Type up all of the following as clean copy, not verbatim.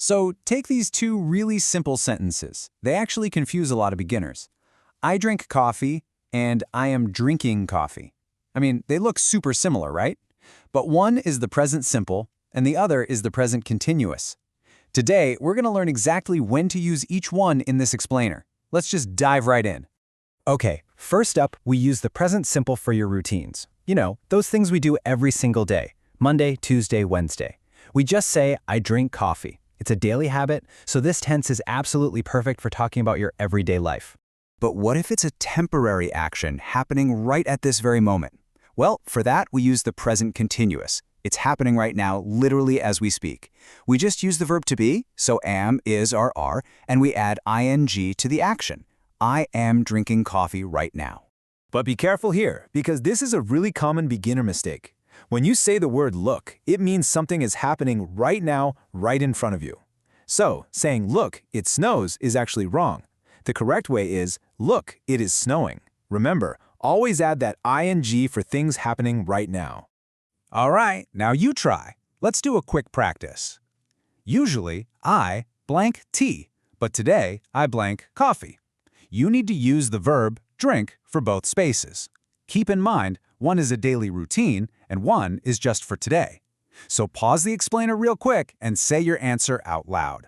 So take these two really simple sentences. They actually confuse a lot of beginners. I drink coffee and I am drinking coffee. I mean, they look super similar, right? But one is the present simple and the other is the present continuous. Today, we're going to learn exactly when to use each one in this explainer. Let's just dive right in. Okay, first up, we use the present simple for your routines. You know, those things we do every single day. Monday, Tuesday, Wednesday. We just say, I drink coffee. It's a daily habit, so this tense is absolutely perfect for talking about your everyday life. But what if it's a temporary action happening right at this very moment? Well, for that, we use the present continuous. It's happening right now, literally as we speak. We just use the verb to be, so am, is, or are, and we add ing to the action. I am drinking coffee right now. But be careful here, because this is a really common beginner mistake. When you say the word look, it means something is happening right now, right in front of you. So, saying look, it snows is actually wrong. The correct way is, look, it is snowing. Remember, always add that ing for things happening right now. All right, now you try. Let's do a quick practice. Usually, I blank tea, but today I blank coffee. You need to use the verb drink for both spaces. Keep in mind, one is a daily routine and one is just for today. So pause the explainer real quick and say your answer out loud.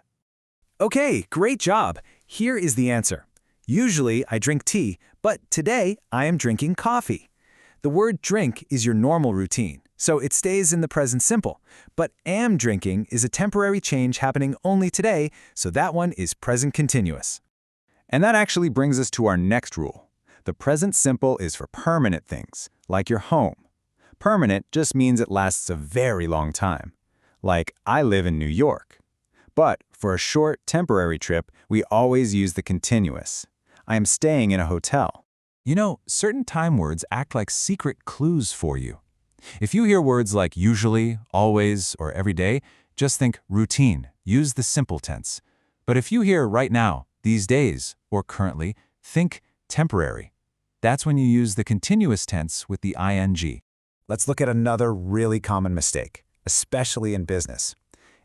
Okay, great job. Here is the answer. Usually I drink tea, but today I am drinking coffee. The word drink is your normal routine, so it stays in the present simple. But am drinking is a temporary change happening only today, so that one is present continuous. And that actually brings us to our next rule. The present simple is for permanent things, like your home. Permanent just means it lasts a very long time. Like, I live in New York. But for a short, temporary trip, we always use the continuous. I am staying in a hotel. You know, certain time words act like secret clues for you. If you hear words like usually, always, or every day, just think routine, use the simple tense. But if you hear right now, these days, or currently, think temporary. That's when you use the continuous tense with the ing. Let's look at another really common mistake, especially in business.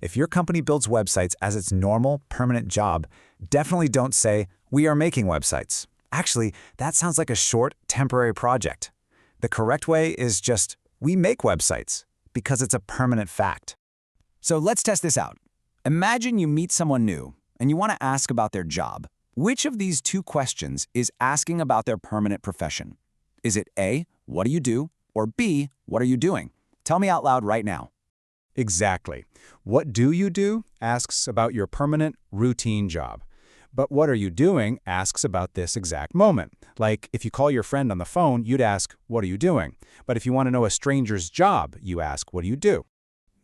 If your company builds websites as its normal, permanent job, definitely don't say, we are making websites. Actually, that sounds like a short, temporary project. The correct way is just, we make websites, because it's a permanent fact. So let's test this out. Imagine you meet someone new and you want to ask about their job. Which of these two questions is asking about their permanent profession? Is it A, what do you do? Or B, what are you doing? Tell me out loud right now. Exactly. What do you do asks about your permanent, routine job. But what are you doing asks about this exact moment. Like, if you call your friend on the phone, you'd ask, what are you doing? But if you want to know a stranger's job, you ask, what do you do?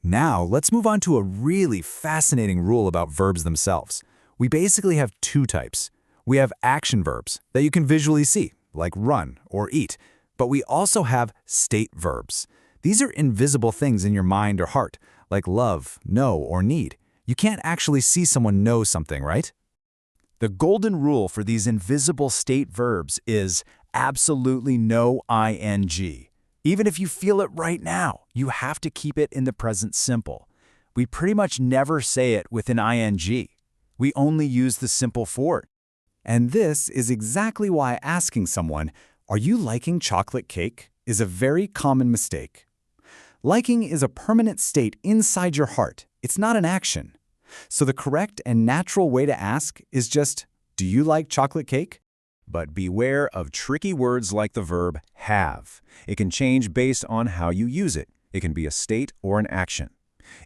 Now, let's move on to a really fascinating rule about verbs themselves. We basically have two types. We have action verbs that you can visually see, like run or eat. But we also have state verbs. These are invisible things in your mind or heart, like love, know, or need. You can't actually see someone know something, right? The golden rule for these invisible state verbs is absolutely no ing. Even if you feel it right now, you have to keep it in the present simple. We pretty much never say it with an ing. We only use the simple for it. And this is exactly why asking someone, are you liking chocolate cake, is a very common mistake. Liking is a permanent state inside your heart. It's not an action. So the correct and natural way to ask is just, do you like chocolate cake? But beware of tricky words like the verb have. It can change based on how you use it. It can be a state or an action.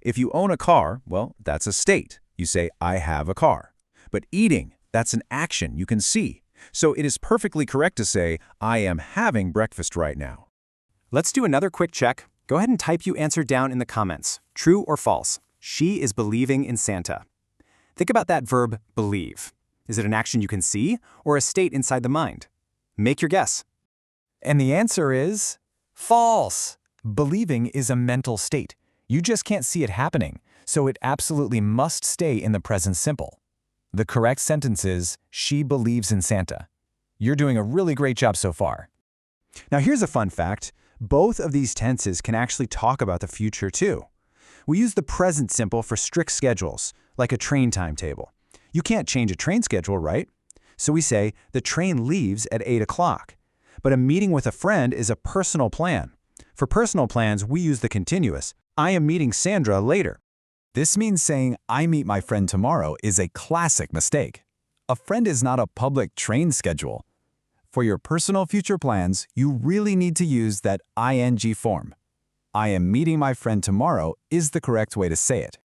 If you own a car, well, that's a state. You say, I have a car. But eating, that's an action you can see. So it is perfectly correct to say, I am having breakfast right now. Let's do another quick check. Go ahead and type your answer down in the comments. True or false? She is believing in Santa. Think about that verb, believe. Is it an action you can see or a state inside the mind? Make your guess. And the answer is false. Believing is a mental state. You just can't see it happening, so it absolutely must stay in the present simple. The correct sentence is, she believes in Santa. You're doing a really great job so far. Now here's a fun fact. Both of these tenses can actually talk about the future too. We use the present simple for strict schedules, like a train timetable. You can't change a train schedule, right? So we say, the train leaves at 8 o'clock. But a meeting with a friend is a personal plan. For personal plans, we use the continuous. I am meeting Sandra later. This means saying, I meet my friend tomorrow is a classic mistake. A friend is not a public train schedule. For your personal future plans, you really need to use that ing form. I am meeting my friend tomorrow is the correct way to say it.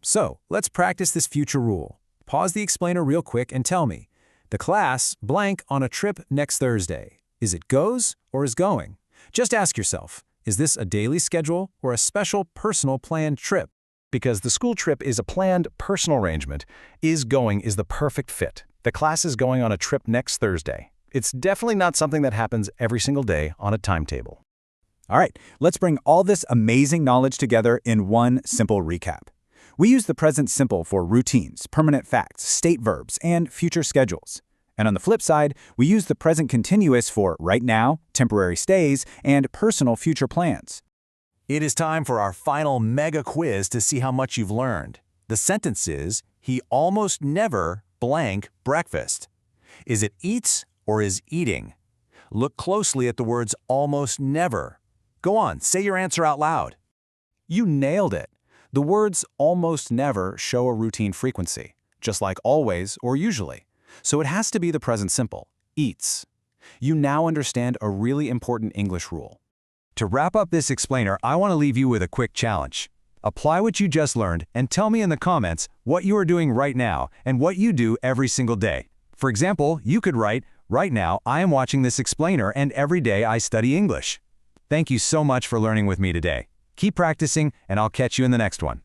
So, let's practice this future rule. Pause the explainer real quick and tell me, the class blank on a trip next Thursday. Is it goes or is going? Just ask yourself, is this a daily schedule or a special personal planned trip? Because the school trip is a planned personal arrangement, is going is the perfect fit. The class is going on a trip next Thursday. It's definitely not something that happens every single day on a timetable. All right, let's bring all this amazing knowledge together in one simple recap. We use the present simple for routines, permanent facts, state verbs, and future schedules. And on the flip side, we use the present continuous for right now, temporary stays, and personal future plans. It is time for our final mega quiz to see how much you've learned. The sentence is, he almost never blank breakfast. Is it eats or is eating? Look closely at the words almost never. Go on, say your answer out loud. You nailed it. The words almost never show a routine frequency, just like always or usually. So it has to be the present simple, eats. You now understand a really important English rule. To wrap up this explainer, I want to leave you with a quick challenge. Apply what you just learned and tell me in the comments what you are doing right now and what you do every single day. For example, you could write, right now I am watching this explainer and every day I study English. Thank you so much for learning with me today. Keep practicing and I'll catch you in the next one.